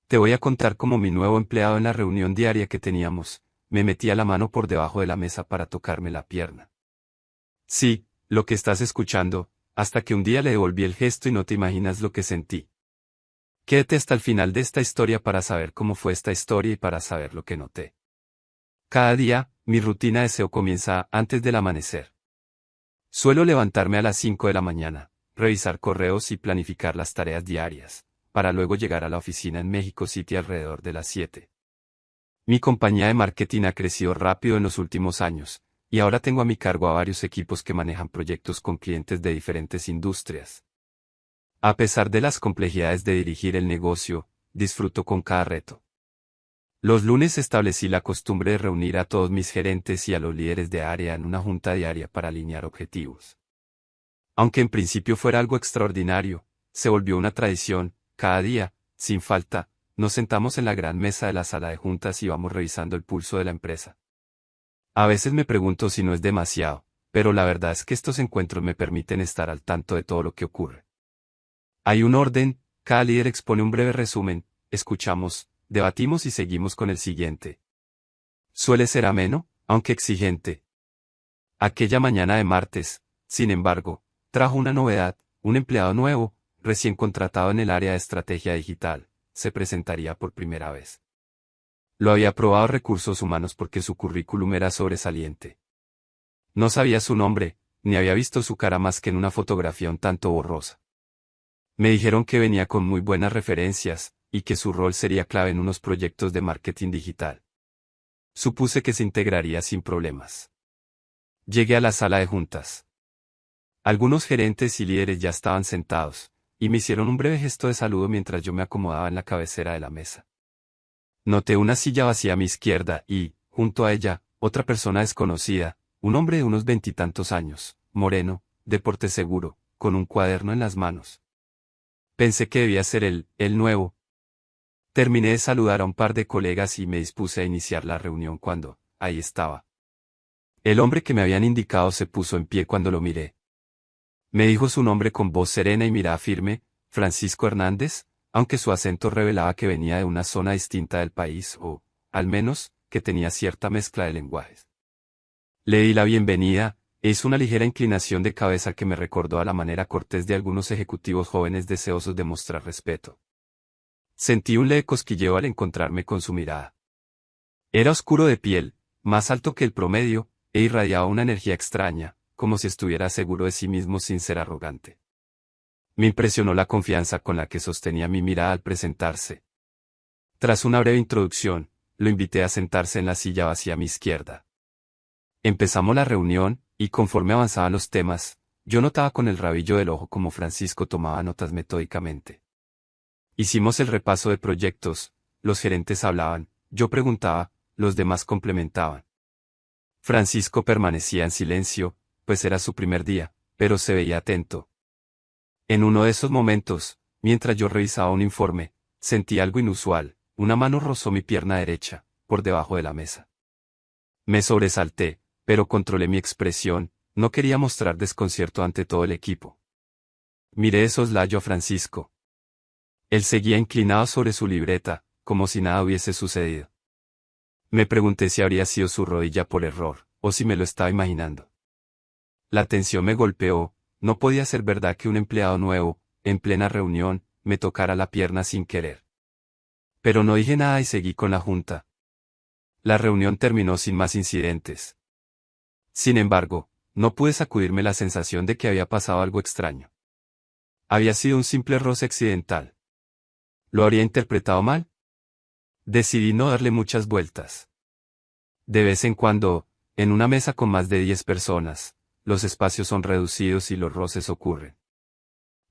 Te voy a contar cómo mi nuevo empleado en la reunión diaria que teníamos, me metía la mano por debajo de la mesa para tocarme la pierna. Sí, lo que estás escuchando, hasta que un día le devolví el gesto y no te imaginas lo que sentí. Quédate hasta el final de esta historia para saber cómo fue esta historia y para saber lo que noté. Cada día, mi rutina de SEO comienza antes del amanecer. Suelo levantarme a las 5 de la mañana, revisar correos y planificar las tareas diarias, para luego llegar a la oficina en México City alrededor de las 7. Mi compañía de marketing ha crecido rápido en los últimos años, y ahora tengo a mi cargo a varios equipos que manejan proyectos con clientes de diferentes industrias. A pesar de las complejidades de dirigir el negocio, disfruto con cada reto. Los lunes establecí la costumbre de reunir a todos mis gerentes y a los líderes de área en una junta diaria para alinear objetivos. Aunque en principio fuera algo extraordinario, se volvió una tradición. Cada día, sin falta, nos sentamos en la gran mesa de la sala de juntas y vamos revisando el pulso de la empresa. A veces me pregunto si no es demasiado, pero la verdad es que estos encuentros me permiten estar al tanto de todo lo que ocurre. Hay un orden, cada líder expone un breve resumen, escuchamos, debatimos y seguimos con el siguiente. Suele ser ameno, aunque exigente. Aquella mañana de martes, sin embargo, trajo una novedad: un empleado nuevo, recién contratado en el área de estrategia digital, se presentaría por primera vez. Lo había probado recursos humanos porque su currículum era sobresaliente. No sabía su nombre, ni había visto su cara más que en una fotografía un tanto borrosa. Me dijeron que venía con muy buenas referencias, y que su rol sería clave en unos proyectos de marketing digital. Supuse que se integraría sin problemas. Llegué a la sala de juntas. Algunos gerentes y líderes ya estaban sentados, y me hicieron un breve gesto de saludo mientras yo me acomodaba en la cabecera de la mesa. Noté una silla vacía a mi izquierda y, junto a ella, otra persona desconocida, un hombre de unos 20 y tantos años, moreno, de porte seguro, con un cuaderno en las manos. Pensé que debía ser el nuevo. Terminé de saludar a un par de colegas y me dispuse a iniciar la reunión cuando, ahí estaba. El hombre que me habían indicado se puso en pie cuando lo miré. Me dijo su nombre con voz serena y mirada firme: Francisco Hernández, aunque su acento revelaba que venía de una zona distinta del país o, al menos, que tenía cierta mezcla de lenguajes. Le di la bienvenida, e hizo una ligera inclinación de cabeza que me recordó a la manera cortés de algunos ejecutivos jóvenes deseosos de mostrar respeto. Sentí un leve cosquilleo al encontrarme con su mirada. Era oscuro de piel, más alto que el promedio, e irradiaba una energía extraña, como si estuviera seguro de sí mismo sin ser arrogante. Me impresionó la confianza con la que sostenía mi mirada al presentarse. Tras una breve introducción, lo invité a sentarse en la silla vacía a mi izquierda. Empezamos la reunión, y conforme avanzaban los temas, yo notaba con el rabillo del ojo cómo Francisco tomaba notas metódicamente. Hicimos el repaso de proyectos, los gerentes hablaban, yo preguntaba, los demás complementaban. Francisco permanecía en silencio, pues era su primer día, pero se veía atento. En uno de esos momentos, mientras yo revisaba un informe, sentí algo inusual: una mano rozó mi pierna derecha, por debajo de la mesa. Me sobresalté, pero controlé mi expresión, no quería mostrar desconcierto ante todo el equipo. Miré de soslayo a Francisco. Él seguía inclinado sobre su libreta, como si nada hubiese sucedido. Me pregunté si habría sido su rodilla por error, o si me lo estaba imaginando. La tensión me golpeó. No podía ser verdad que un empleado nuevo, en plena reunión, me tocara la pierna sin querer. Pero no dije nada y seguí con la junta. La reunión terminó sin más incidentes. Sin embargo, no pude sacudirme la sensación de que había pasado algo extraño. Había sido un simple roce accidental. ¿Lo habría interpretado mal? Decidí no darle muchas vueltas. De vez en cuando, en una mesa con más de 10 personas, los espacios son reducidos y los roces ocurren.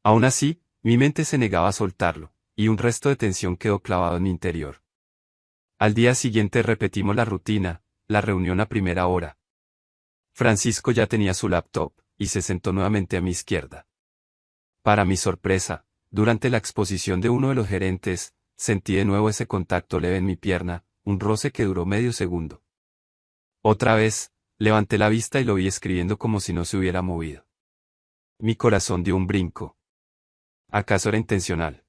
Aún así, mi mente se negaba a soltarlo, y un resto de tensión quedó clavado en mi interior. Al día siguiente repetimos la rutina, la reunión a primera hora. Francisco ya tenía su laptop, y se sentó nuevamente a mi izquierda. Para mi sorpresa, durante la exposición de uno de los gerentes, sentí de nuevo ese contacto leve en mi pierna, un roce que duró medio segundo. Otra vez, levanté la vista y lo vi escribiendo como si no se hubiera movido. Mi corazón dio un brinco. ¿Acaso era intencional?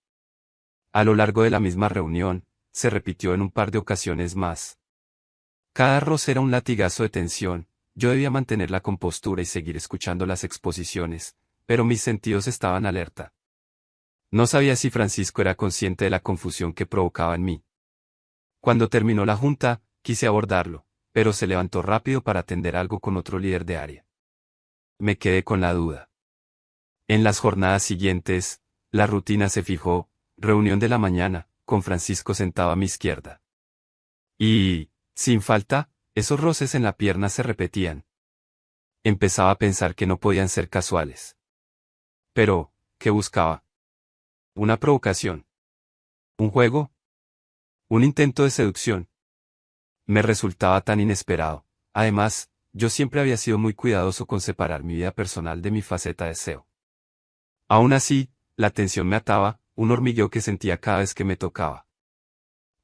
A lo largo de la misma reunión, se repitió en un par de ocasiones más. Cada roce era un latigazo de tensión. Yo debía mantener la compostura y seguir escuchando las exposiciones, pero mis sentidos estaban alerta. No sabía si Francisco era consciente de la confusión que provocaba en mí. Cuando terminó la junta, quise abordarlo, pero se levantó rápido para atender algo con otro líder de área. Me quedé con la duda. En las jornadas siguientes, la rutina se fijó, reunión de la mañana, con Francisco sentado a mi izquierda. Y, sin falta, esos roces en la pierna se repetían. Empezaba a pensar que no podían ser casuales. Pero, ¿qué buscaba? ¿Una provocación? ¿Un juego? ¿Un intento de seducción? Me resultaba tan inesperado. Además, yo siempre había sido muy cuidadoso con separar mi vida personal de mi faceta de SEO. Aún así, la tensión me ataba, un hormigueo que sentía cada vez que me tocaba.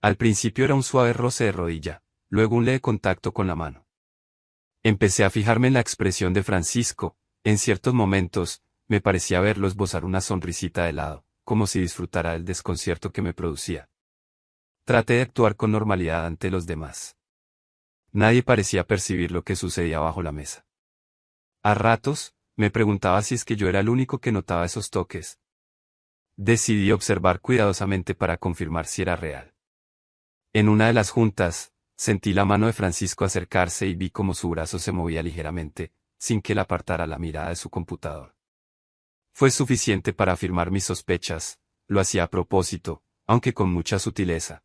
Al principio era un suave roce de rodilla, luego un leve contacto con la mano. Empecé a fijarme en la expresión de Francisco. En ciertos momentos, me parecía verlo esbozar una sonrisita de lado, como si disfrutara del desconcierto que me producía. Traté de actuar con normalidad ante los demás. Nadie parecía percibir lo que sucedía bajo la mesa. A ratos, me preguntaba si es que yo era el único que notaba esos toques. Decidí observar cuidadosamente para confirmar si era real. En una de las juntas, sentí la mano de Francisco acercarse y vi cómo su brazo se movía ligeramente, sin que él apartara la mirada de su computador. Fue suficiente para afirmar mis sospechas, lo hacía a propósito, aunque con mucha sutileza.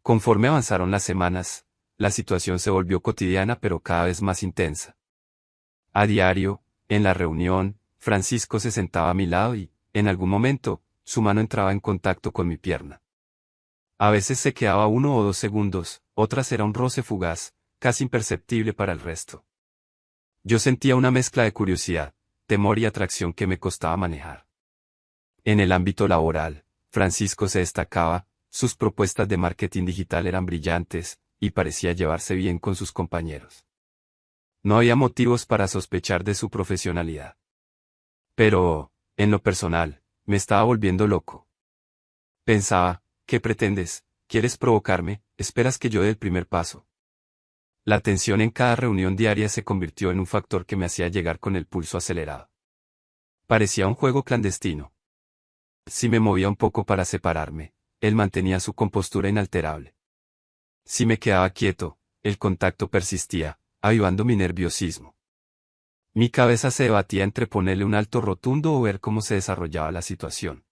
Conforme avanzaron las semanas, la situación se volvió cotidiana pero cada vez más intensa. A diario, en la reunión, Francisco se sentaba a mi lado y, en algún momento, su mano entraba en contacto con mi pierna. A veces se quedaba 1 o 2 segundos, otras era un roce fugaz, casi imperceptible para el resto. Yo sentía una mezcla de curiosidad, temor y atracción que me costaba manejar. En el ámbito laboral, Francisco se destacaba, sus propuestas de marketing digital eran brillantes, y parecía llevarse bien con sus compañeros. No había motivos para sospechar de su profesionalidad. Pero, en lo personal, me estaba volviendo loco. Pensaba, ¿qué pretendes? ¿Quieres provocarme? ¿Esperas que yo dé el primer paso? La tensión en cada reunión diaria se convirtió en un factor que me hacía llegar con el pulso acelerado. Parecía un juego clandestino. Si me movía un poco para separarme, él mantenía su compostura inalterable. Si me quedaba quieto, el contacto persistía, avivando mi nerviosismo. Mi cabeza se debatía entre ponerle un alto rotundo o ver cómo se desarrollaba la situación.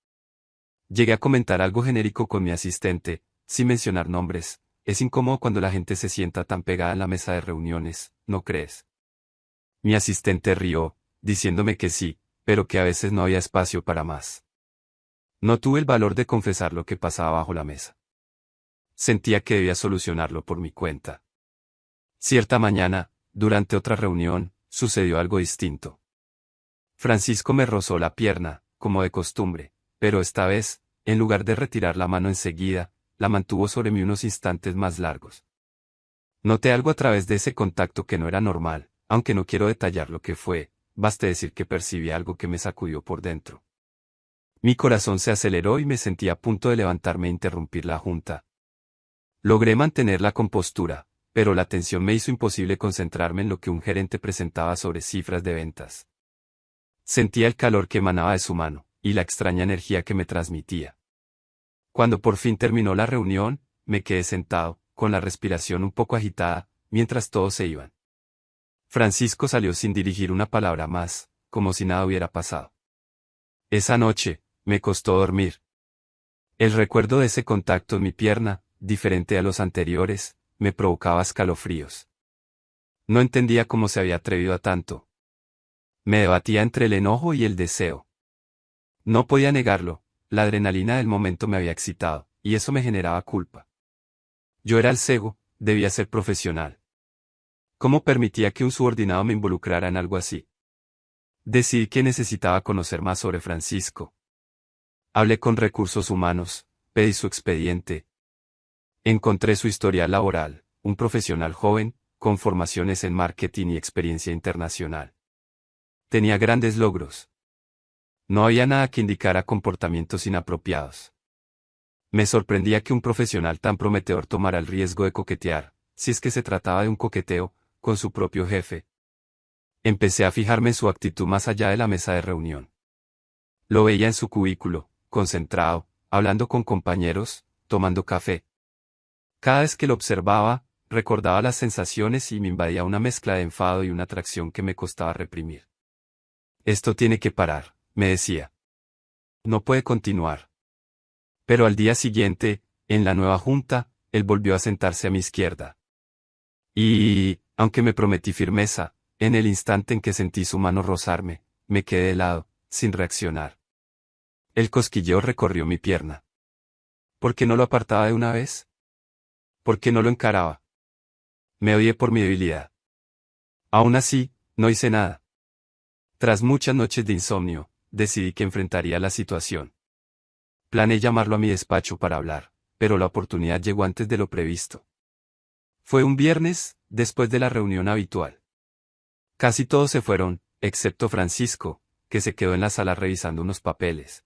Llegué a comentar algo genérico con mi asistente, sin mencionar nombres. Es incómodo cuando la gente se sienta tan pegada en la mesa de reuniones, ¿no crees? Mi asistente rió, diciéndome que sí, pero que a veces no había espacio para más. No tuve el valor de confesar lo que pasaba bajo la mesa. Sentía que debía solucionarlo por mi cuenta. Cierta mañana, durante otra reunión, sucedió algo distinto. Francisco me rozó la pierna, como de costumbre, pero esta vez, en lugar de retirar la mano enseguida, la mantuvo sobre mí unos instantes más largos. Noté algo a través de ese contacto que no era normal, aunque no quiero detallar lo que fue, baste decir que percibí algo que me sacudió por dentro. Mi corazón se aceleró y me sentí a punto de levantarme e interrumpir la junta. Logré mantener la compostura, pero la tensión me hizo imposible concentrarme en lo que un gerente presentaba sobre cifras de ventas. Sentía el calor que emanaba de su mano, y la extraña energía que me transmitía. Cuando por fin terminó la reunión, me quedé sentado, con la respiración un poco agitada, mientras todos se iban. Francisco salió sin dirigir una palabra más, como si nada hubiera pasado. Esa noche, me costó dormir. El recuerdo de ese contacto en mi pierna, diferente a los anteriores, me provocaba escalofríos. No entendía cómo se había atrevido a tanto. Me debatía entre el enojo y el deseo. No podía negarlo, la adrenalina del momento me había excitado, y eso me generaba culpa. Yo era el cego, debía ser profesional. ¿Cómo permitía que un subordinado me involucrara en algo así? Decidí que necesitaba conocer más sobre Francisco. Hablé con recursos humanos, pedí su expediente. Encontré su historial laboral, un profesional joven, con formaciones en marketing y experiencia internacional. Tenía grandes logros. No había nada que indicara comportamientos inapropiados. Me sorprendía que un profesional tan prometedor tomara el riesgo de coquetear, si es que se trataba de un coqueteo, con su propio jefe. Empecé a fijarme en su actitud más allá de la mesa de reunión. Lo veía en su cubículo, concentrado, hablando con compañeros, tomando café. Cada vez que lo observaba, recordaba las sensaciones y me invadía una mezcla de enfado y una atracción que me costaba reprimir. Esto tiene que parar, me decía. No puede continuar. Pero al día siguiente, en la nueva junta, él volvió a sentarse a mi izquierda. Y, aunque me prometí firmeza, en el instante en que sentí su mano rozarme, me quedé de lado, sin reaccionar. El cosquilleo recorrió mi pierna. ¿Por qué no lo apartaba de una vez? ¿Por qué no lo encaraba? Me odié por mi debilidad. Aún así, no hice nada. Tras muchas noches de insomnio, decidí que enfrentaría la situación. Planeé llamarlo a mi despacho para hablar, pero la oportunidad llegó antes de lo previsto. Fue un viernes, después de la reunión habitual. Casi todos se fueron, excepto Francisco, que se quedó en la sala revisando unos papeles.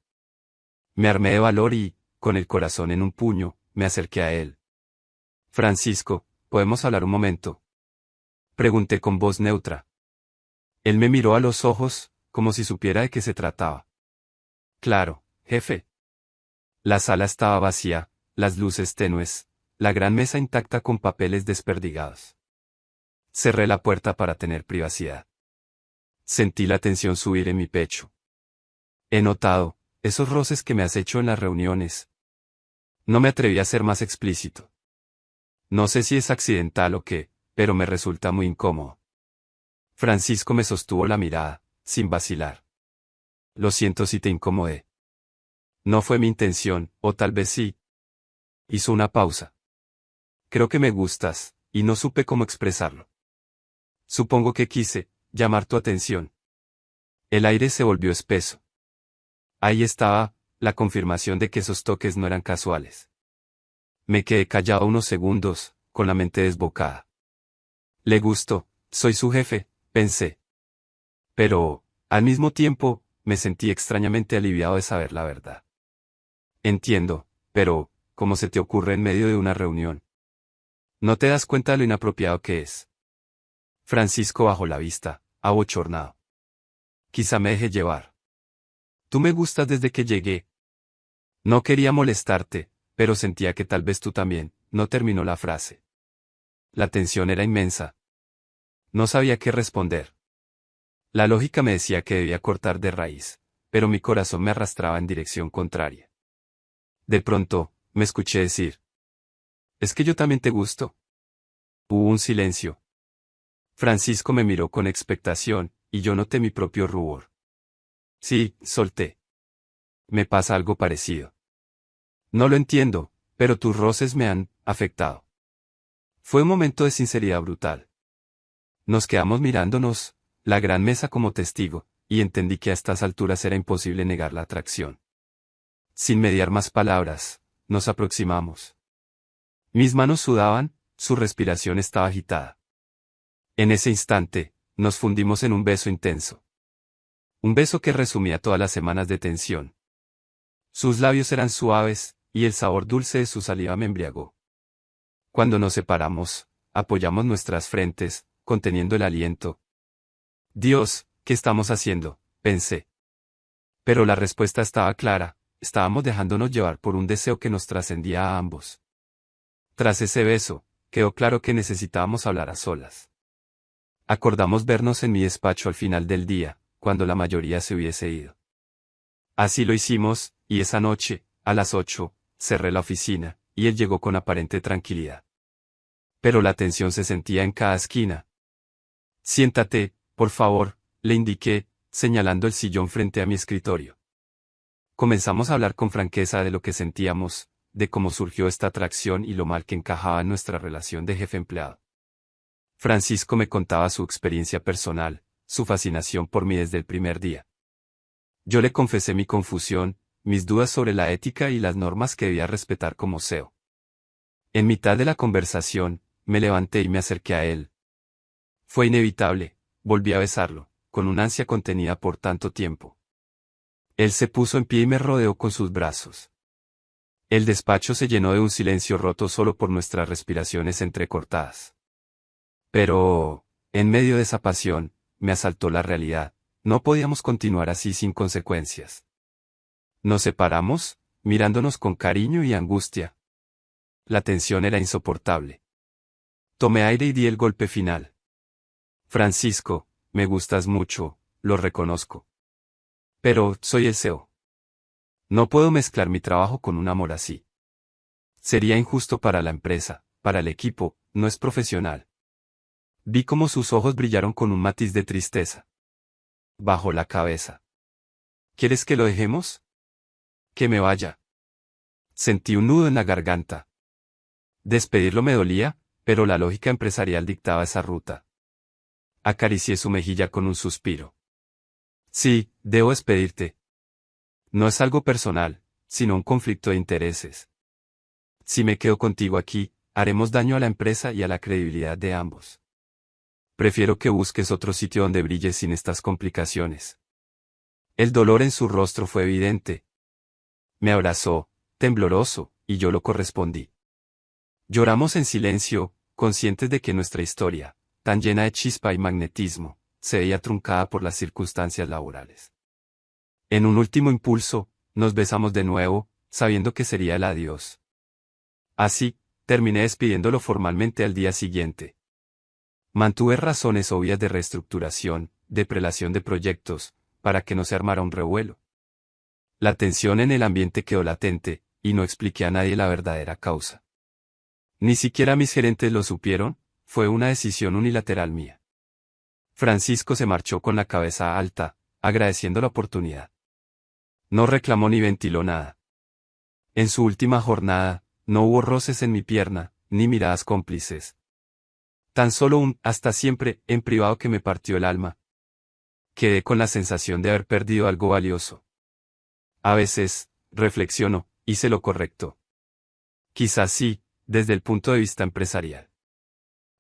Me armé de valor y, con el corazón en un puño, me acerqué a él. Francisco, ¿podemos hablar un momento? Pregunté con voz neutra. Él me miró a los ojos, como si supiera de qué se trataba. Claro, jefe. La sala estaba vacía, las luces tenues, la gran mesa intacta con papeles desperdigados. Cerré la puerta para tener privacidad. Sentí la tensión subir en mi pecho. He notado esos roces que me has hecho en las reuniones. No me atreví a ser más explícito. No sé si es accidental o qué, pero me resulta muy incómodo. Francisco me sostuvo la mirada, sin vacilar. Lo siento si te incomodé. No fue mi intención, o tal vez sí. Hizo una pausa. Creo que me gustas, y no supe cómo expresarlo. Supongo que quise llamar tu atención. El aire se volvió espeso. Ahí estaba, la confirmación de que esos toques no eran casuales. Me quedé callado unos segundos, con la mente desbocada. Le gustó, soy su jefe, pensé. Pero, al mismo tiempo, me sentí extrañamente aliviado de saber la verdad. Entiendo, pero, ¿cómo se te ocurre en medio de una reunión? ¿No te das cuenta de lo inapropiado que es? Francisco bajó la vista, abochornado. Quizá me deje llevar. Tú me gustas desde que llegué. No quería molestarte, pero sentía que tal vez tú también. No terminó la frase. La tensión era inmensa. No sabía qué responder. La lógica me decía que debía cortar de raíz, pero mi corazón me arrastraba en dirección contraria. De pronto, me escuché decir: ¿es que yo también te gusto? Hubo un silencio. Francisco me miró con expectación, y yo noté mi propio rubor. Sí, solté. Me pasa algo parecido. No lo entiendo, pero tus roces me han afectado. Fue un momento de sinceridad brutal. Nos quedamos mirándonos, la gran mesa como testigo, y entendí que a estas alturas era imposible negar la atracción. Sin mediar más palabras, nos aproximamos. Mis manos sudaban, su respiración estaba agitada. En ese instante, nos fundimos en un beso intenso. Un beso que resumía todas las semanas de tensión. Sus labios eran suaves, y el sabor dulce de su saliva me embriagó. Cuando nos separamos, apoyamos nuestras frentes, conteniendo el aliento. Dios, ¿qué estamos haciendo?, pensé. Pero la respuesta estaba clara, estábamos dejándonos llevar por un deseo que nos trascendía a ambos. Tras ese beso, quedó claro que necesitábamos hablar a solas. Acordamos vernos en mi despacho al final del día, cuando la mayoría se hubiese ido. Así lo hicimos, y esa noche, a las 8, cerré la oficina, y él llegó con aparente tranquilidad. Pero la tensión se sentía en cada esquina. Siéntate, por favor, le indiqué, señalando el sillón frente a mi escritorio. Comenzamos a hablar con franqueza de lo que sentíamos, de cómo surgió esta atracción y lo mal que encajaba en nuestra relación de jefe-empleado. Francisco me contaba su experiencia personal, su fascinación por mí desde el primer día. Yo le confesé mi confusión, mis dudas sobre la ética y las normas que debía respetar como CEO. En mitad de la conversación, me levanté y me acerqué a él. Fue inevitable, volví a besarlo, con una ansia contenida por tanto tiempo. Él se puso en pie y me rodeó con sus brazos. El despacho se llenó de un silencio roto solo por nuestras respiraciones entrecortadas. Pero, en medio de esa pasión, me asaltó la realidad. No podíamos continuar así sin consecuencias. Nos separamos, mirándonos con cariño y angustia. La tensión era insoportable. Tomé aire y di el golpe final. Francisco, me gustas mucho, lo reconozco. Pero, soy el CEO. No puedo mezclar mi trabajo con un amor así. Sería injusto para la empresa, para el equipo, no es profesional. Vi cómo sus ojos brillaron con un matiz de tristeza. Bajó la cabeza. ¿Quieres que lo dejemos? Que me vaya. Sentí un nudo en la garganta. Despedirlo me dolía, pero la lógica empresarial dictaba esa ruta. Acaricié su mejilla con un suspiro. Sí, debo despedirte. No es algo personal, sino un conflicto de intereses. Si me quedo contigo aquí, haremos daño a la empresa y a la credibilidad de ambos. Prefiero que busques otro sitio donde brilles sin estas complicaciones. El dolor en su rostro fue evidente. Me abrazó, tembloroso, y yo lo correspondí. Lloramos en silencio, conscientes de que nuestra historia, tan llena de chispa y magnetismo, se veía truncada por las circunstancias laborales. En un último impulso, nos besamos de nuevo, sabiendo que sería el adiós. Así, terminé despidiéndolo formalmente al día siguiente. Mantuve razones obvias de reestructuración, de prelación de proyectos, para que no se armara un revuelo. La tensión en el ambiente quedó latente, y no expliqué a nadie la verdadera causa. Ni siquiera mis gerentes lo supieron, fue una decisión unilateral mía. Francisco se marchó con la cabeza alta, agradeciendo la oportunidad. No reclamó ni ventiló nada. En su última jornada, no hubo roces en mi pierna, ni miradas cómplices. Tan solo un hasta siempre en privado que me partió el alma. Quedé con la sensación de haber perdido algo valioso. A veces, reflexiono, hice lo correcto. Quizás sí, desde el punto de vista empresarial.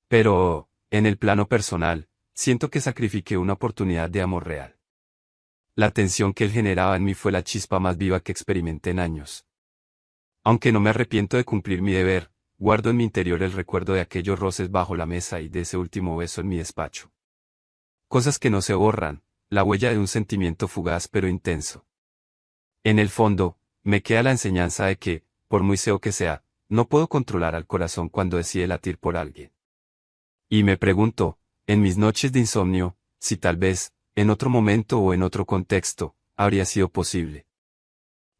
Pero, en el plano personal, siento que sacrifiqué una oportunidad de amor real. La tensión que él generaba en mí fue la chispa más viva que experimenté en años. Aunque no me arrepiento de cumplir mi deber, guardo en mi interior el recuerdo de aquellos roces bajo la mesa y de ese último beso en mi despacho. Cosas que no se borran, la huella de un sentimiento fugaz pero intenso. En el fondo, me queda la enseñanza de que, por muy CEO que sea, no puedo controlar al corazón cuando decide latir por alguien. Y me pregunto, en mis noches de insomnio, si tal vez, en otro momento o en otro contexto, habría sido posible.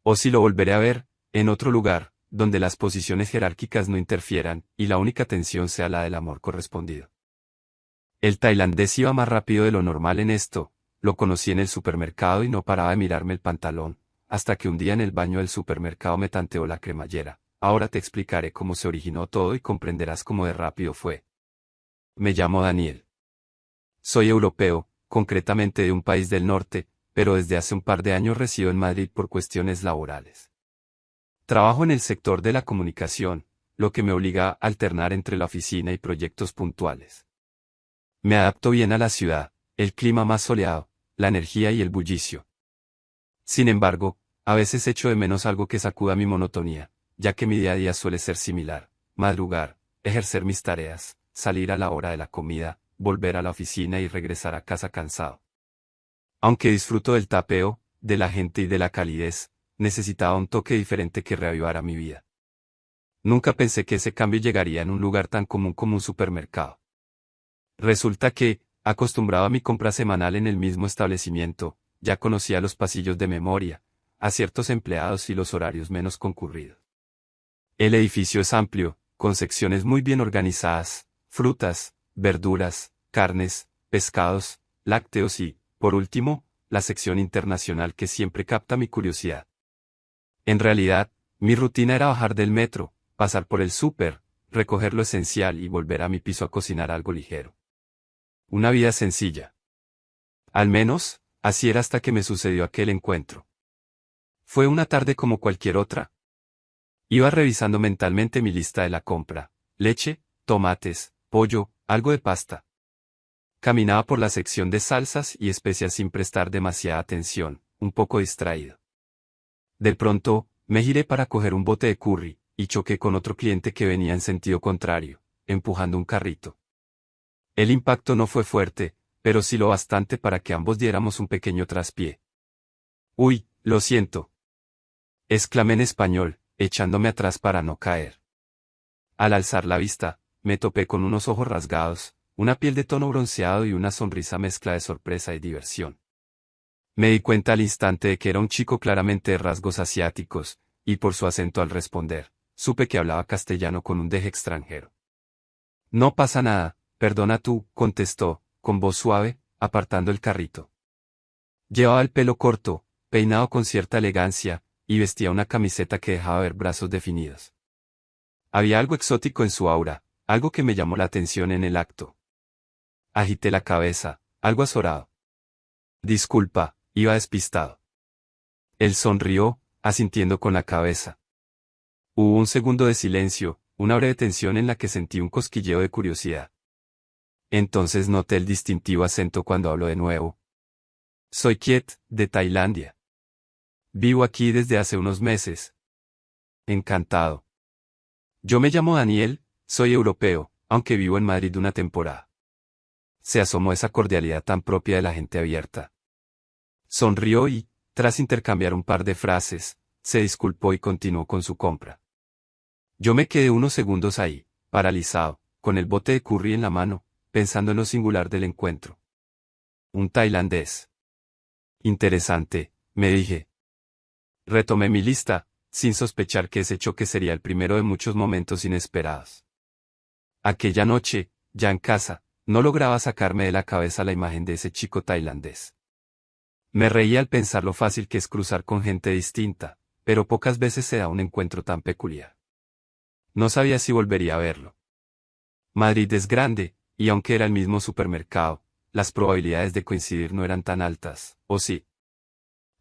O si lo volveré a ver, en otro lugar, donde las posiciones jerárquicas no interfieran, y la única tensión sea la del amor correspondido. El tailandés iba más rápido de lo normal en esto, lo conocí en el supermercado y no paraba de mirarme el pantalón, hasta que un día en el baño del supermercado me tanteó la cremallera. Ahora te explicaré cómo se originó todo y comprenderás cómo de rápido fue. Me llamo Daniel. Soy europeo, concretamente de un país del norte, pero desde hace un par de años resido en Madrid por cuestiones laborales. Trabajo en el sector de la comunicación, lo que me obliga a alternar entre la oficina y proyectos puntuales. Me adapto bien a la ciudad, el clima más soleado, la energía y el bullicio. Sin embargo, a veces echo de menos algo que sacuda mi monotonía, ya que mi día a día suele ser similar: madrugar, ejercer mis tareas, salir a la hora de la comida, volver a la oficina y regresar a casa cansado. Aunque disfruto del tapeo, de la gente y de la calidez, necesitaba un toque diferente que reavivara mi vida. Nunca pensé que ese cambio llegaría en un lugar tan común como un supermercado. Resulta que, acostumbrado a mi compra semanal en el mismo establecimiento, ya conocía los pasillos de memoria, a ciertos empleados y los horarios menos concurridos. El edificio es amplio, con secciones muy bien organizadas, frutas, verduras, carnes, pescados, lácteos y, por último, la sección internacional que siempre capta mi curiosidad. En realidad, mi rutina era bajar del metro, pasar por el súper, recoger lo esencial y volver a mi piso a cocinar algo ligero. Una vida sencilla. Al menos, así era hasta que me sucedió aquel encuentro. Fue una tarde como cualquier otra. Iba revisando mentalmente mi lista de la compra: leche, tomates, pollo, algo de pasta. Caminaba por la sección de salsas y especias sin prestar demasiada atención, un poco distraído. De pronto, Me giré para coger un bote de curry, y choqué con otro cliente que venía en sentido contrario, empujando un carrito. El impacto no fue fuerte, pero sí lo bastante para que ambos diéramos un pequeño traspié. Uy, lo siento. Exclamé en español, echándome atrás para no caer. Al alzar la vista, me topé con unos ojos rasgados, una piel de tono bronceado y una sonrisa mezcla de sorpresa y diversión. Me di cuenta al instante de que era un chico claramente de rasgos asiáticos, y por su acento al responder, supe que hablaba castellano con un deje extranjero. No pasa nada, perdona tú, contestó, con voz suave, apartando el carrito. Llevaba el pelo corto, peinado con cierta elegancia, y vestía una camiseta que dejaba ver brazos definidos. Había algo exótico en su aura, algo que me llamó la atención en el acto. Agité la cabeza, algo azorado. Disculpa, iba despistado. Él sonrió, asintiendo con la cabeza. Hubo un segundo de silencio, una breve tensión en la que sentí un cosquilleo de curiosidad. Entonces noté el distintivo acento cuando habló de nuevo. Soy Kiet, de Tailandia. Vivo aquí desde hace unos meses. Encantado. Yo me llamo Daniel, soy europeo, aunque vivo en Madrid una temporada. Se asomó esa cordialidad tan propia de la gente abierta. Sonrió y, tras intercambiar un par de frases, se disculpó y continuó con su compra. Yo me quedé unos segundos ahí, paralizado, con el bote de curry en la mano, pensando en lo singular del encuentro. Un tailandés. Interesante, me dije. Retomé mi lista, sin sospechar que ese choque sería el primero de muchos momentos inesperados. Aquella noche, ya en casa, no lograba sacarme de la cabeza la imagen de ese chico tailandés. Me reía al pensar lo fácil que es cruzar con gente distinta, pero pocas veces se da un encuentro tan peculiar. No sabía si volvería a verlo. Madrid es grande, y aunque era el mismo supermercado, las probabilidades de coincidir no eran tan altas, ¿o sí?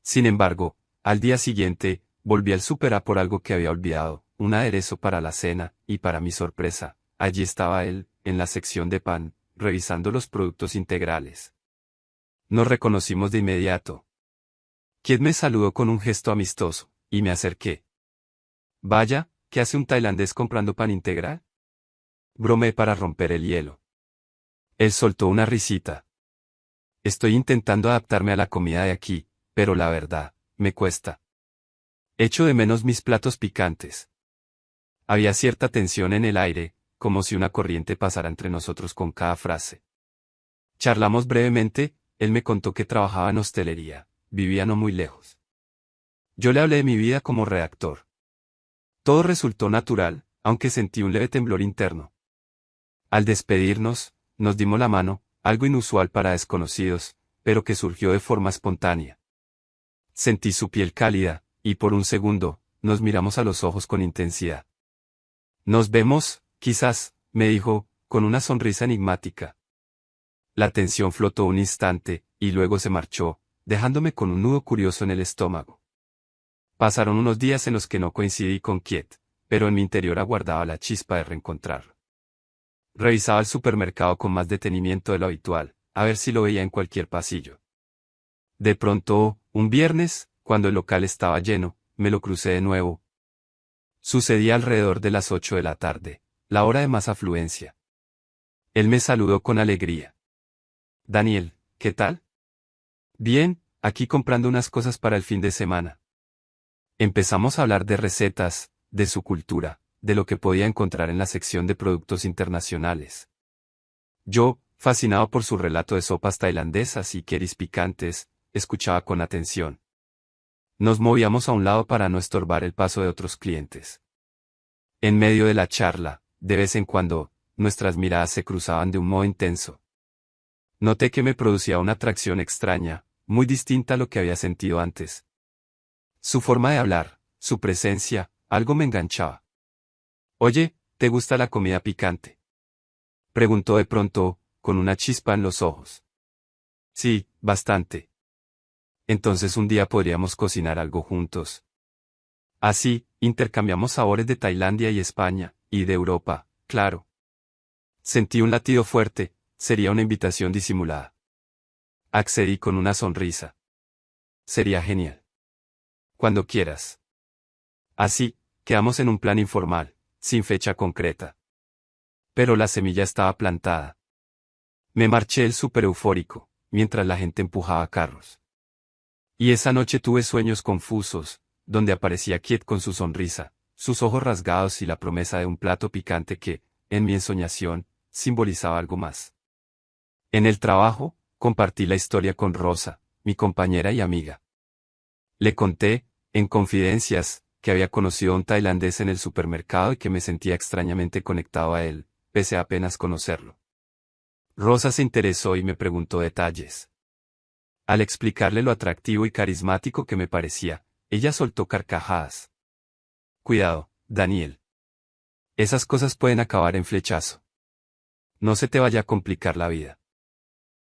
Sin embargo, al día siguiente, volví al súper a por algo que había olvidado, un aderezo para la cena, y para mi sorpresa, allí estaba él, en la sección de pan, revisando los productos integrales. Nos reconocimos de inmediato. Kiet me saludó con un gesto amistoso, y me acerqué. Vaya, ¿qué hace un tailandés comprando pan integral? Bromeé para romper el hielo. Él soltó una risita. Estoy intentando adaptarme a la comida de aquí, pero la verdad, me cuesta. Echo de menos mis platos picantes. Había cierta tensión en el aire, como si una corriente pasara entre nosotros con cada frase. Charlamos brevemente, él me contó que trabajaba en hostelería, vivía no muy lejos. Yo le hablé de mi vida como redactor. Todo resultó natural, aunque sentí un leve temblor interno. Al despedirnos, nos dimos la mano, algo inusual para desconocidos, pero que surgió de forma espontánea. Sentí su piel cálida, y por un segundo, nos miramos a los ojos con intensidad. Nos vemos, quizás, me dijo, con una sonrisa enigmática. La tensión flotó un instante, y luego se marchó, dejándome con un nudo curioso en el estómago. Pasaron unos días en los que no coincidí con Kiet, pero en mi interior aguardaba la chispa de reencontrarlo. Revisaba el supermercado con más detenimiento de lo habitual, a ver si lo veía en cualquier pasillo. De pronto, un viernes, cuando el local estaba lleno, me lo crucé de nuevo. Sucedía alrededor de las 8 de la tarde, la hora de más afluencia. Él me saludó con alegría. Daniel, ¿qué tal? Bien, aquí comprando unas cosas para el fin de semana. Empezamos a hablar de recetas, de su cultura, de lo que podía encontrar en la sección de productos internacionales. Yo, fascinado por su relato de sopas tailandesas y keris picantes, escuchaba con atención. Nos movíamos a un lado para no estorbar el paso de otros clientes. En medio de la charla, de vez en cuando, nuestras miradas se cruzaban de un modo intenso. Noté que me producía una atracción extraña, muy distinta a lo que había sentido antes. Su forma de hablar, su presencia, algo me enganchaba. Oye, ¿te gusta la comida picante? Preguntó de pronto, con una chispa en los ojos. Sí, bastante. Entonces un día podríamos cocinar algo juntos. Así, intercambiamos sabores de Tailandia y España, y de Europa, claro. Sentí un latido fuerte, sería una invitación disimulada. Accedí con una sonrisa. Sería genial. Cuando quieras. Así, quedamos en un plan informal, sin fecha concreta. Pero la semilla estaba plantada. Me marché el súper eufórico, mientras la gente empujaba carros. Y esa noche tuve sueños confusos, donde aparecía Kiet con su sonrisa, sus ojos rasgados y la promesa de un plato picante que, en mi ensoñación, simbolizaba algo más. En el trabajo, compartí la historia con Rosa, mi compañera y amiga. Le conté, en confidencias, que había conocido a un tailandés en el supermercado y que me sentía extrañamente conectado a él, pese a apenas conocerlo. Rosa se interesó y me preguntó detalles. Al explicarle lo atractivo y carismático que me parecía, ella soltó carcajadas. Cuidado, Daniel. Esas cosas pueden acabar en flechazo. No se te vaya a complicar la vida.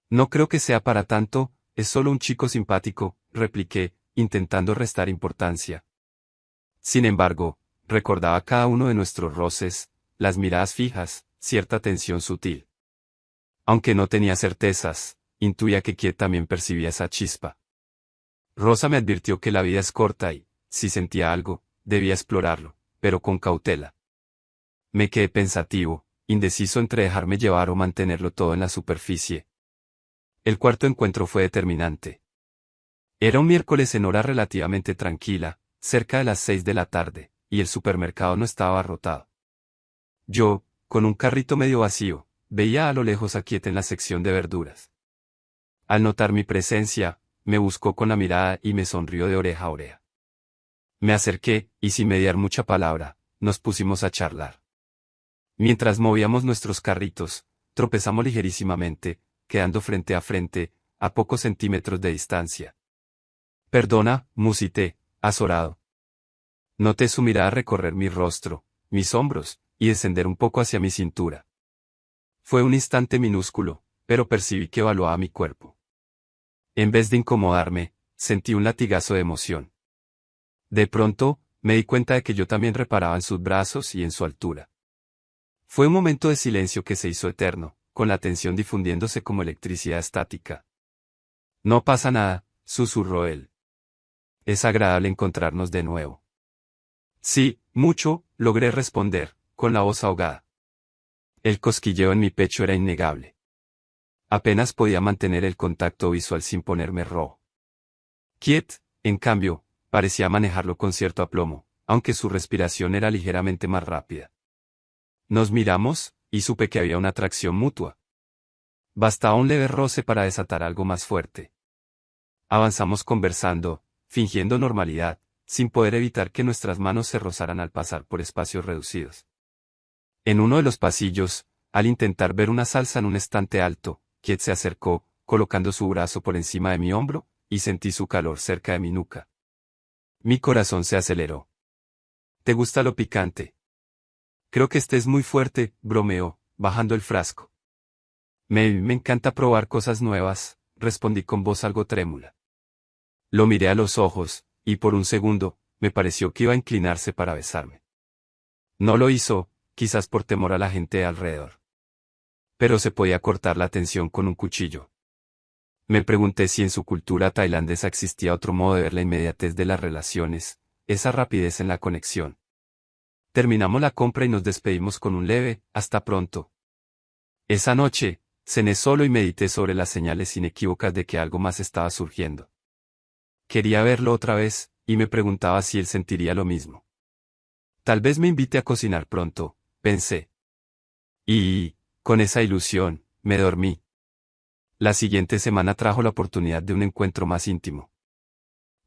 No creo que sea para tanto, es solo un chico simpático, repliqué, intentando restar importancia. Sin embargo, recordaba cada uno de nuestros roces, las miradas fijas, cierta tensión sutil. Aunque no tenía certezas, intuía que Kiet también percibía esa chispa. Rosa me advirtió que la vida es corta y, si sentía algo, debía explorarlo, pero con cautela. Me quedé pensativo, indeciso entre dejarme llevar o mantenerlo todo en la superficie. El cuarto encuentro fue determinante. Era un miércoles en hora relativamente tranquila, cerca de las 6 de la tarde, y el supermercado no estaba abarrotado. Yo, con un carrito medio vacío, veía a lo lejos a Kiet en la sección de verduras. Al notar mi presencia, me buscó con la mirada y me sonrió de oreja a oreja. Me acerqué, y sin mediar mucha palabra, nos pusimos a charlar. Mientras movíamos nuestros carritos, tropezamos ligerísimamente, quedando frente a frente, a pocos centímetros de distancia. Perdona, musité, azorado. Noté su mirada recorrer mi rostro, mis hombros, y descender un poco hacia mi cintura. Fue un instante minúsculo, pero percibí que evaluaba mi cuerpo. En vez de incomodarme, sentí un latigazo de emoción. De pronto, me di cuenta de que yo también reparaba en sus brazos y en su altura. Fue un momento de silencio que se hizo eterno, con la tensión difundiéndose como electricidad estática. No pasa nada, susurró él. Es agradable encontrarnos de nuevo. Sí, mucho, logré responder, con la voz ahogada. El cosquilleo en mi pecho era innegable. Apenas podía mantener el contacto visual sin ponerme rojo. Kiet, en cambio, parecía manejarlo con cierto aplomo, aunque su respiración era ligeramente más rápida. Nos miramos, y supe que había una atracción mutua. Bastaba un leve roce para desatar algo más fuerte. Avanzamos conversando, fingiendo normalidad, sin poder evitar que nuestras manos se rozaran al pasar por espacios reducidos. En uno de los pasillos, al intentar ver una salsa en un estante alto, Kiet se acercó, colocando su brazo por encima de mi hombro, y sentí su calor cerca de mi nuca. Mi corazón se aceleró. ¿Te gusta lo picante? Creo que este es muy fuerte, bromeó, bajando el frasco. Me encanta probar cosas nuevas, respondí con voz algo trémula. Lo miré a los ojos, y por un segundo, me pareció que iba a inclinarse para besarme. No lo hizo, quizás por temor a la gente alrededor. Pero se podía cortar la tensión con un cuchillo. Me pregunté si en su cultura tailandesa existía otro modo de ver la inmediatez de las relaciones, esa rapidez en la conexión. Terminamos la compra y nos despedimos con un leve, hasta pronto. Esa noche, cené solo y medité sobre las señales inequívocas de que algo más estaba surgiendo. Quería verlo otra vez, y me preguntaba si él sentiría lo mismo. Tal vez me invite a cocinar pronto, pensé. Y, con esa ilusión, me dormí. La siguiente semana trajo la oportunidad de un encuentro más íntimo.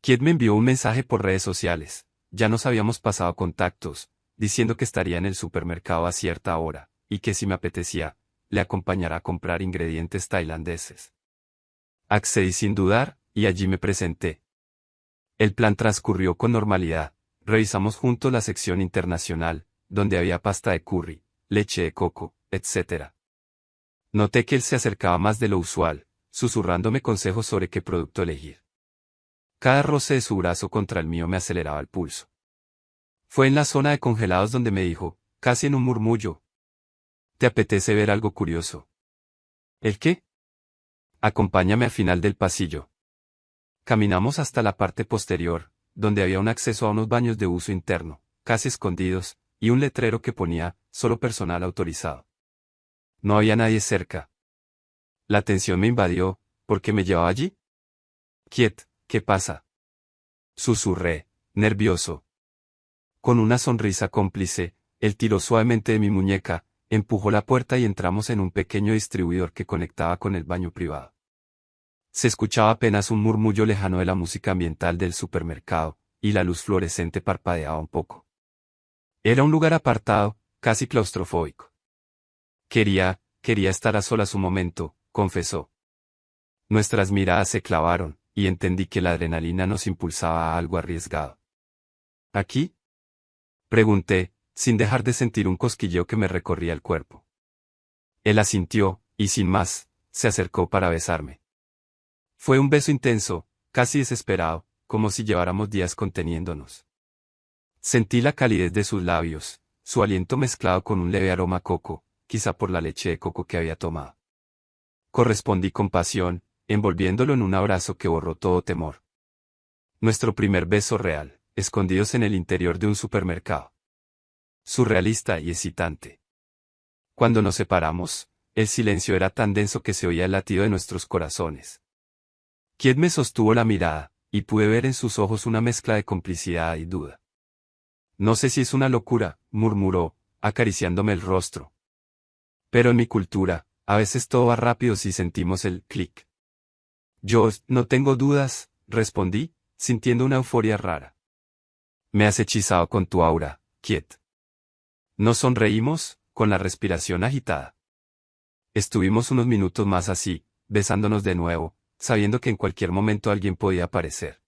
Kiet me envió un mensaje por redes sociales, ya nos habíamos pasado contactos, diciendo que estaría en el supermercado a cierta hora, y que si me apetecía, le acompañara a comprar ingredientes tailandeses. Accedí sin dudar, y allí me presenté. El plan transcurrió con normalidad, revisamos juntos la sección internacional, donde había pasta de curry, leche de coco, etc. Noté que él se acercaba más de lo usual, susurrándome consejos sobre qué producto elegir. Cada roce de su brazo contra el mío me aceleraba el pulso. Fue en la zona de congelados donde me dijo, casi en un murmullo: ¿te apetece ver algo curioso? ¿El qué? Acompáñame al final del pasillo. Caminamos hasta la parte posterior, donde había un acceso a unos baños de uso interno, casi escondidos, y un letrero que ponía, solo personal autorizado. No había nadie cerca. La tensión me invadió, ¿por qué me llevaba allí? Kiet, ¿qué pasa? Susurré, nervioso. Con una sonrisa cómplice, él tiró suavemente de mi muñeca, empujó la puerta y entramos en un pequeño distribuidor que conectaba con el baño privado. Se escuchaba apenas un murmullo lejano de la música ambiental del supermercado, y la luz fluorescente parpadeaba un poco. Era un lugar apartado, casi claustrofóbico. Quería estar a solas un momento, confesó. Nuestras miradas se clavaron, y entendí que la adrenalina nos impulsaba a algo arriesgado. ¿Aquí? Pregunté, sin dejar de sentir un cosquilleo que me recorría el cuerpo. Él asintió, y sin más, se acercó para besarme. Fue un beso intenso, casi desesperado, como si lleváramos días conteniéndonos. Sentí la calidez de sus labios, su aliento mezclado con un leve aroma a coco, quizá por la leche de coco que había tomado. Correspondí con pasión, envolviéndolo en un abrazo que borró todo temor. Nuestro primer beso real, escondidos en el interior de un supermercado. Surrealista y excitante. Cuando nos separamos, el silencio era tan denso que se oía el latido de nuestros corazones. Kiet me sostuvo la mirada, y pude ver en sus ojos una mezcla de complicidad y duda. No sé si es una locura, murmuró, acariciándome el rostro. Pero en mi cultura, a veces todo va rápido si sentimos el clic. Yo no tengo dudas, respondí, sintiendo una euforia rara. Me has hechizado con tu aura, Kiet. Nos sonreímos, con la respiración agitada. Estuvimos unos minutos más así, besándonos de nuevo, sabiendo que en cualquier momento alguien podía aparecer.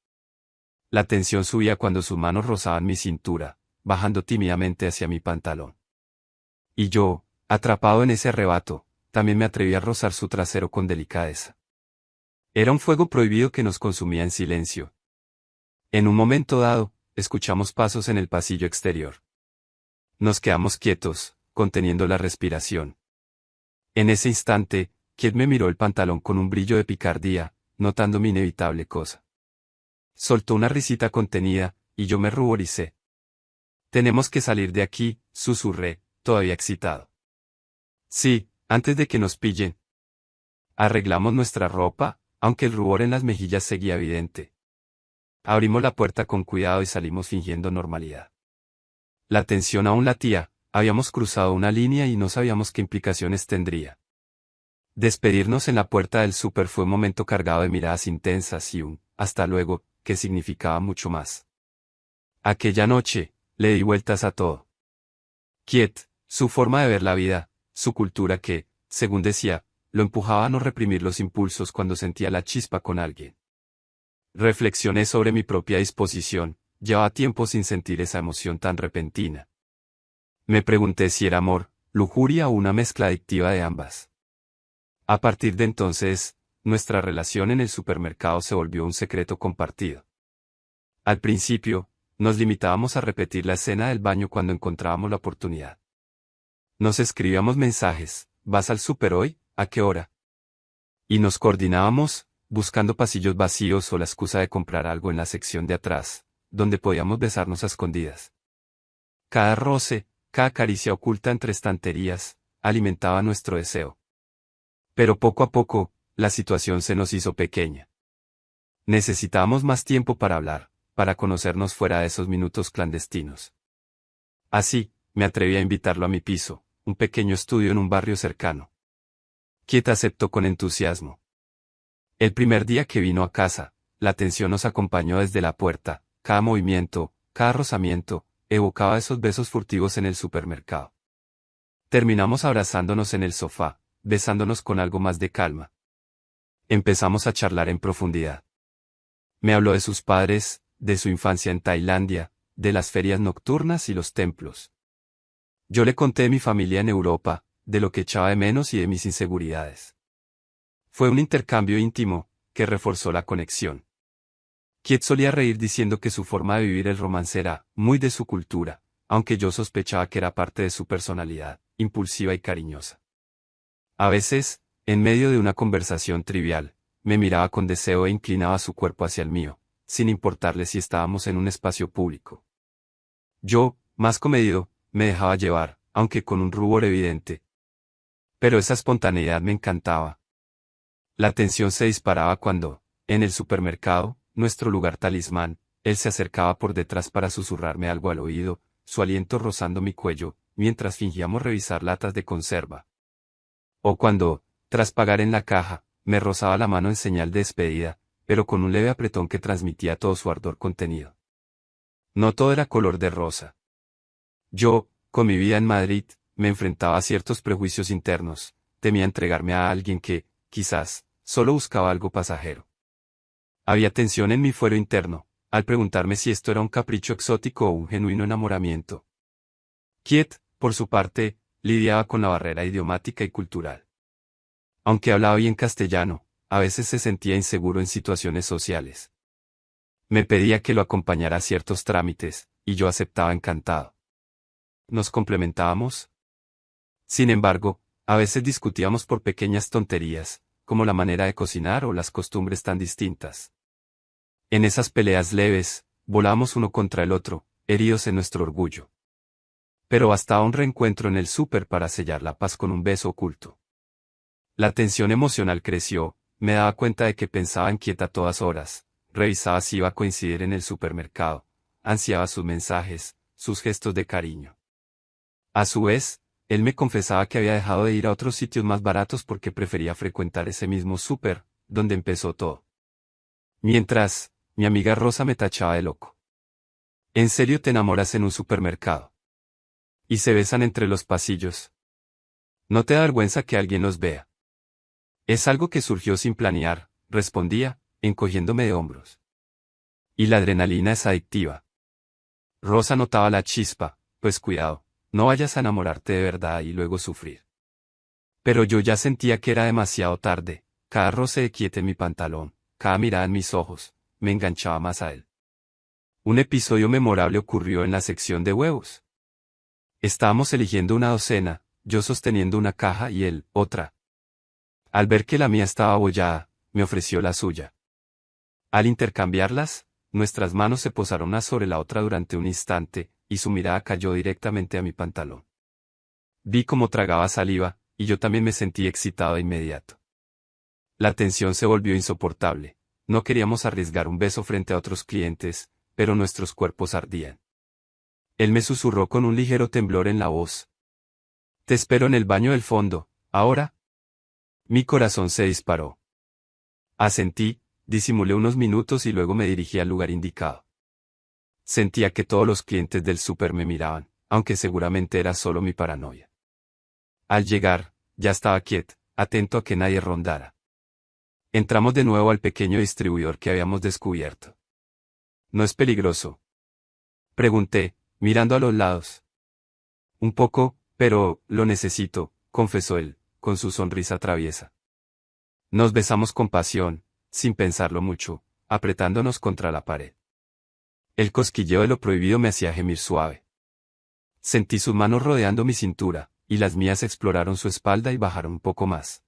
La tensión subía cuando sus manos rozaban mi cintura, bajando tímidamente hacia mi pantalón. Y yo, atrapado en ese arrebato, también me atreví a rozar su trasero con delicadeza. Era un fuego prohibido que nos consumía en silencio. En un momento dado, escuchamos pasos en el pasillo exterior. Nos quedamos quietos, conteniendo la respiración. En ese instante, Kiet me miró el pantalón con un brillo de picardía, notando mi inevitable cosa. Soltó una risita contenida, y yo me ruboricé. Tenemos que salir de aquí, susurré, todavía excitado. Sí, antes de que nos pillen. Arreglamos nuestra ropa, aunque el rubor en las mejillas seguía evidente. Abrimos la puerta con cuidado y salimos fingiendo normalidad. La tensión aún latía, habíamos cruzado una línea y no sabíamos qué implicaciones tendría. Despedirnos en la puerta del súper fue un momento cargado de miradas intensas y un «hasta luego», que significaba mucho más. Aquella noche, le di vueltas a todo. Kiet, su forma de ver la vida, su cultura que, según decía, lo empujaba a no reprimir los impulsos cuando sentía la chispa con alguien. Reflexioné sobre mi propia disposición, llevaba tiempo sin sentir esa emoción tan repentina. Me pregunté si era amor, lujuria o una mezcla adictiva de ambas. A partir de entonces, nuestra relación en el supermercado se volvió un secreto compartido. Al principio, nos limitábamos a repetir la escena del baño cuando encontrábamos la oportunidad. Nos escribíamos mensajes, ¿vas al súper hoy? ¿A qué hora? Y nos coordinábamos, buscando pasillos vacíos o la excusa de comprar algo en la sección de atrás, donde podíamos besarnos a escondidas. Cada roce, cada caricia oculta entre estanterías, alimentaba nuestro deseo. Pero poco a poco, la situación se nos hizo pequeña. Necesitábamos más tiempo para hablar, para conocernos fuera de esos minutos clandestinos. Así, me atreví a invitarlo a mi piso, un pequeño estudio en un barrio cercano. Kiet aceptó con entusiasmo. El primer día que vino a casa, la tensión nos acompañó desde la puerta, cada movimiento, cada rozamiento, evocaba esos besos furtivos en el supermercado. Terminamos abrazándonos en el sofá, besándonos con algo más de calma. Empezamos a charlar en profundidad. Me habló de sus padres, de su infancia en Tailandia, de las ferias nocturnas y los templos. Yo le conté de mi familia en Europa, de lo que echaba de menos y de mis inseguridades. Fue un intercambio íntimo, que reforzó la conexión. Kiet solía reír diciendo que su forma de vivir el romance era muy de su cultura, aunque yo sospechaba que era parte de su personalidad, impulsiva y cariñosa. A veces, en medio de una conversación trivial, me miraba con deseo e inclinaba su cuerpo hacia el mío, sin importarle si estábamos en un espacio público. Yo, más comedido, me dejaba llevar, aunque con un rubor evidente. Pero esa espontaneidad me encantaba. La tensión se disparaba cuando, en el supermercado, nuestro lugar talismán, él se acercaba por detrás para susurrarme algo al oído, su aliento rozando mi cuello, mientras fingíamos revisar latas de conserva. O cuando, tras pagar en la caja, me rozaba la mano en señal de despedida, pero con un leve apretón que transmitía todo su ardor contenido. No todo era color de rosa. Yo, con mi vida en Madrid, me enfrentaba a ciertos prejuicios internos, temía entregarme a alguien que, quizás, solo buscaba algo pasajero. Había tensión en mi fuero interno, al preguntarme si esto era un capricho exótico o un genuino enamoramiento. Kiet, por su parte, lidiaba con la barrera idiomática y cultural. Aunque hablaba bien castellano, a veces se sentía inseguro en situaciones sociales. Me pedía que lo acompañara a ciertos trámites, y yo aceptaba encantado. ¿Nos complementábamos? Sin embargo, a veces discutíamos por pequeñas tonterías, como la manera de cocinar o las costumbres tan distintas. En esas peleas leves, volábamos uno contra el otro, heridos en nuestro orgullo. Pero bastaba un reencuentro en el súper para sellar la paz con un beso oculto. La tensión emocional creció, me daba cuenta de que pensaba inquieta a todas horas, revisaba si iba a coincidir en el supermercado, ansiaba sus mensajes, sus gestos de cariño. A su vez, él me confesaba que había dejado de ir a otros sitios más baratos porque prefería frecuentar ese mismo súper, donde empezó todo. Mientras, mi amiga Rosa me tachaba de loco. ¿En serio te enamoras en un supermercado? Y se besan entre los pasillos. ¿No te da vergüenza que alguien los vea? Es algo que surgió sin planear, respondía, encogiéndome de hombros. Y la adrenalina es adictiva. Rosa notaba la chispa, pues cuidado, no vayas a enamorarte de verdad y luego sufrir. Pero yo ya sentía que era demasiado tarde, cada roce de Kiet en mi pantalón, cada mirada en mis ojos, me enganchaba más a él. Un episodio memorable ocurrió en la sección de huevos. Estábamos eligiendo una docena, yo sosteniendo una caja y él, otra. Al ver que la mía estaba abollada, me ofreció la suya. Al intercambiarlas, nuestras manos se posaron una sobre la otra durante un instante, y su mirada cayó directamente a mi pantalón. Vi cómo tragaba saliva, y yo también me sentí excitado de inmediato. La tensión se volvió insoportable, no queríamos arriesgar un beso frente a otros clientes, pero nuestros cuerpos ardían. Él me susurró con un ligero temblor en la voz. Te espero en el baño del fondo, ¿ahora? Mi corazón se disparó. Asentí, disimulé unos minutos y luego me dirigí al lugar indicado. Sentía que todos los clientes del súper me miraban, aunque seguramente era solo mi paranoia. Al llegar, ya estaba quieto, atento a que nadie rondara. Entramos de nuevo al pequeño distribuidor que habíamos descubierto. ¿No es peligroso?, pregunté, mirando a los lados. Un poco, pero lo necesito, confesó él, con su sonrisa traviesa. Nos besamos con pasión, sin pensarlo mucho, apretándonos contra la pared. El cosquilleo de lo prohibido me hacía gemir suave. Sentí sus manos rodeando mi cintura, y las mías exploraron su espalda y bajaron un poco más.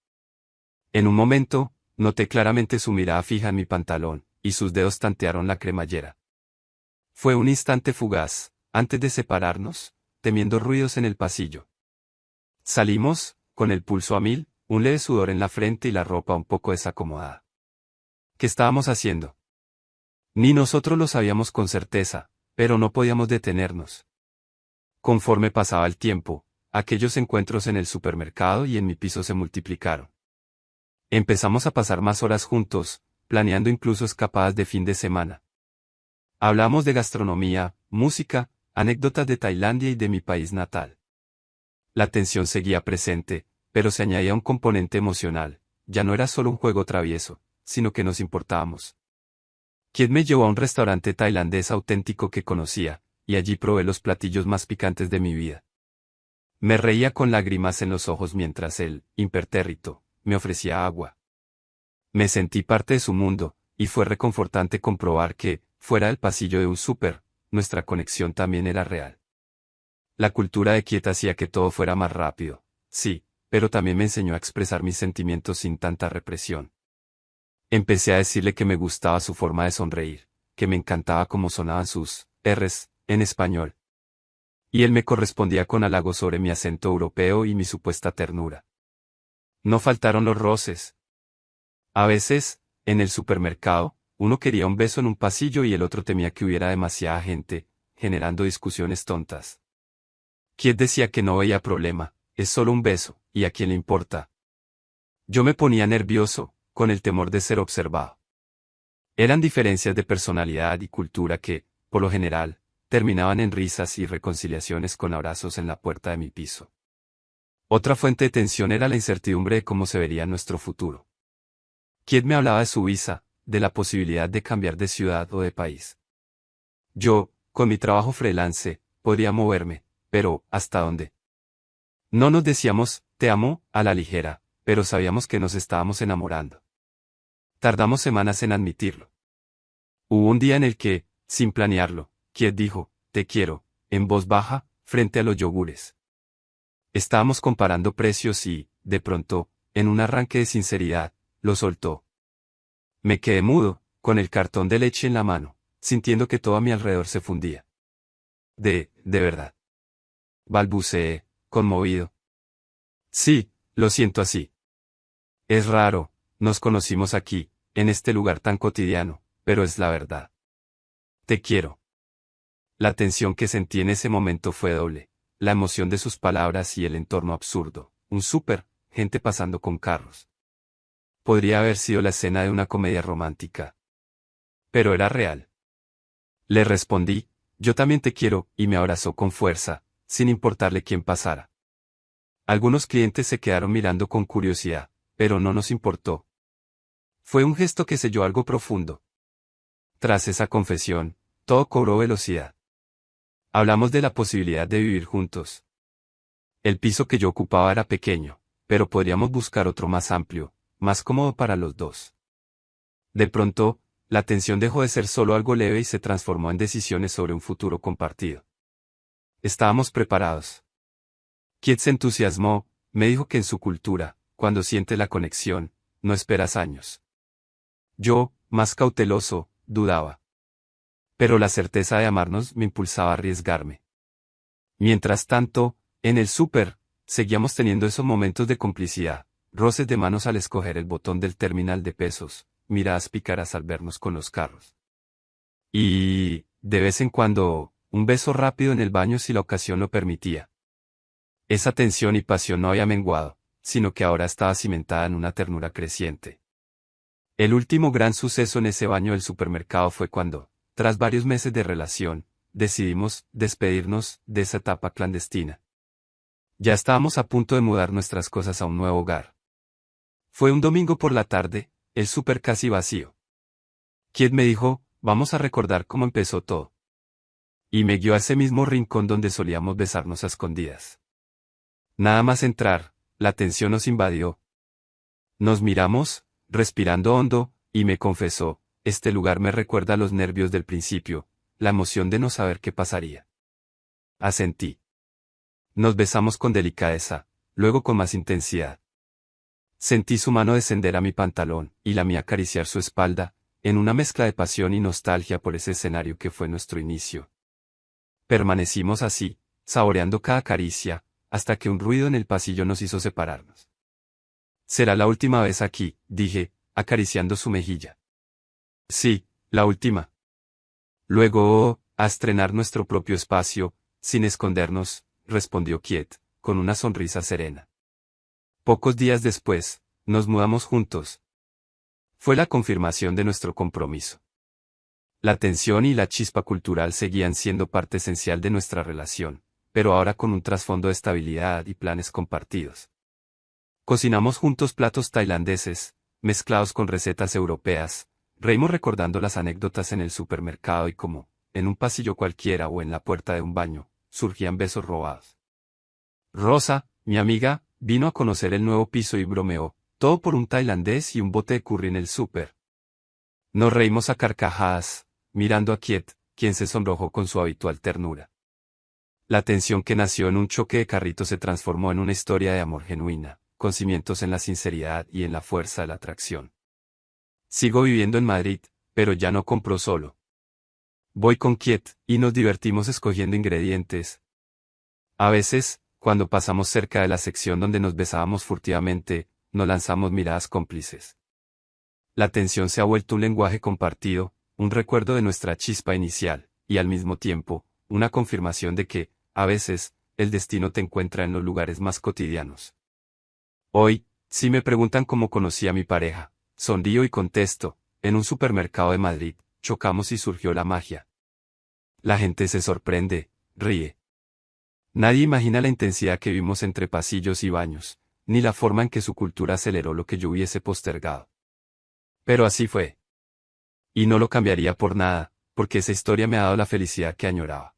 En un momento, noté claramente su mirada fija en mi pantalón, y sus dedos tantearon la cremallera. Fue un instante fugaz, antes de separarnos, temiendo ruidos en el pasillo. Salimos, con el pulso a mil, un leve sudor en la frente y la ropa un poco desacomodada. ¿Qué estábamos haciendo? Ni nosotros lo sabíamos con certeza, pero no podíamos detenernos. Conforme pasaba el tiempo, aquellos encuentros en el supermercado y en mi piso se multiplicaron. Empezamos a pasar más horas juntos, planeando incluso escapadas de fin de semana. Hablamos de gastronomía, música, anécdotas de Tailandia y de mi país natal. La tensión seguía presente, pero se añadía un componente emocional, ya no era solo un juego travieso, sino que nos importábamos. Kiet me llevó a un restaurante tailandés auténtico que conocía, y allí probé los platillos más picantes de mi vida. Me reía con lágrimas en los ojos mientras él, impertérrito, me ofrecía agua. Me sentí parte de su mundo, y fue reconfortante comprobar que, fuera del pasillo de un súper, nuestra conexión también era real. La cultura de Kiet hacía que todo fuera más rápido, sí, pero también me enseñó a expresar mis sentimientos sin tanta represión. Empecé a decirle que me gustaba su forma de sonreír, que me encantaba cómo sonaban sus R's en español. Y él me correspondía con halagos sobre mi acento europeo y mi supuesta ternura. No faltaron los roces. A veces, en el supermercado, uno quería un beso en un pasillo y el otro temía que hubiera demasiada gente, generando discusiones tontas. Kit decía que no veía problema, es solo un beso, ¿y a quién le importa? Yo me ponía nervioso, con el temor de ser observado. Eran diferencias de personalidad y cultura que, por lo general, terminaban en risas y reconciliaciones con abrazos en la puerta de mi piso. Otra fuente de tensión era la incertidumbre de cómo se vería nuestro futuro. Kit me hablaba de su visa, de la posibilidad de cambiar de ciudad o de país. Yo, con mi trabajo freelance, podría moverme, pero ¿hasta dónde? No nos decíamos, te amo, a la ligera, pero sabíamos que nos estábamos enamorando. Tardamos semanas en admitirlo. Hubo un día en el que, sin planearlo, Kit dijo, te quiero, en voz baja, frente a los yogures. Estábamos comparando precios y, de pronto, en un arranque de sinceridad, lo soltó. Me quedé mudo, con el cartón de leche en la mano, sintiendo que todo a mi alrededor se fundía. De verdad. Balbuceé, conmovido. Sí, lo siento así. Es raro, nos conocimos aquí, en este lugar tan cotidiano, pero es la verdad. Te quiero. La tensión que sentí en ese momento fue doble, la emoción de sus palabras y el entorno absurdo, un súper, gente pasando con carros. Podría haber sido la escena de una comedia romántica. Pero era real. Le respondí, yo también te quiero, y me abrazó con fuerza, sin importarle quién pasara. Algunos clientes se quedaron mirando con curiosidad, pero no nos importó. Fue un gesto que selló algo profundo. Tras esa confesión, todo cobró velocidad. Hablamos de la posibilidad de vivir juntos. El piso que yo ocupaba era pequeño, pero podríamos buscar otro más amplio, más cómodo para los dos. De pronto, la tensión dejó de ser solo algo leve y se transformó en decisiones sobre un futuro compartido. Estábamos preparados. Kit se entusiasmó, me dijo que en su cultura, cuando siente la conexión, no esperas años. Yo, más cauteloso, dudaba. Pero la certeza de amarnos me impulsaba a arriesgarme. Mientras tanto, en el súper, seguíamos teniendo esos momentos de complicidad, roces de manos al escoger el botón del terminal de pesos, miradas pícaras al vernos con los carros. Y, de vez en cuando, un beso rápido en el baño si la ocasión lo permitía. Esa tensión y pasión no había menguado, sino que ahora estaba cimentada en una ternura creciente. El último gran suceso en ese baño del supermercado fue cuando, tras varios meses de relación, decidimos despedirnos de esa etapa clandestina. Ya estábamos a punto de mudar nuestras cosas a un nuevo hogar. Fue un domingo por la tarde, el súper casi vacío. Kit me dijo, vamos a recordar cómo empezó todo. Y me guió a ese mismo rincón donde solíamos besarnos a escondidas. Nada más entrar, la tensión nos invadió. Nos miramos, respirando hondo, y me confesó, este lugar me recuerda a los nervios del principio, la emoción de no saber qué pasaría. Asentí. Nos besamos con delicadeza, luego con más intensidad. Sentí su mano descender a mi pantalón, y la mía acariciar su espalda, en una mezcla de pasión y nostalgia por ese escenario que fue nuestro inicio. Permanecimos así, saboreando cada caricia, hasta que un ruido en el pasillo nos hizo separarnos. Será la última vez aquí, dije, acariciando su mejilla. Sí, la última. Luego, a estrenar nuestro propio espacio, sin escondernos, respondió Kit, con una sonrisa serena. Pocos días después, nos mudamos juntos. Fue la confirmación de nuestro compromiso. La tensión y la chispa cultural seguían siendo parte esencial de nuestra relación, pero ahora con un trasfondo de estabilidad y planes compartidos. Cocinamos juntos platos tailandeses, mezclados con recetas europeas, reímos recordando las anécdotas en el supermercado y cómo, en un pasillo cualquiera o en la puerta de un baño, surgían besos robados. Rosa, mi amiga, vino a conocer el nuevo piso y bromeó, todo por un tailandés y un bote de curry en el súper. Nos reímos a carcajadas, mirando a Kit, quien se sonrojó con su habitual ternura. La tensión que nació en un choque de carritos se transformó en una historia de amor genuina, con cimientos en la sinceridad y en la fuerza de la atracción. Sigo viviendo en Madrid, pero ya no compro solo. Voy con Kiet, y nos divertimos escogiendo ingredientes. A veces, cuando pasamos cerca de la sección donde nos besábamos furtivamente, nos lanzamos miradas cómplices. La tensión se ha vuelto un lenguaje compartido, un recuerdo de nuestra chispa inicial, y al mismo tiempo, una confirmación de que, a veces, el destino te encuentra en los lugares más cotidianos. Hoy, si me preguntan cómo conocí a mi pareja, sonrío y contesto, en un supermercado de Madrid, chocamos y surgió la magia. La gente se sorprende, ríe. Nadie imagina la intensidad que vimos entre pasillos y baños, ni la forma en que su cultura aceleró lo que yo hubiese postergado. Pero así fue. Y no lo cambiaría por nada, porque esa historia me ha dado la felicidad que añoraba.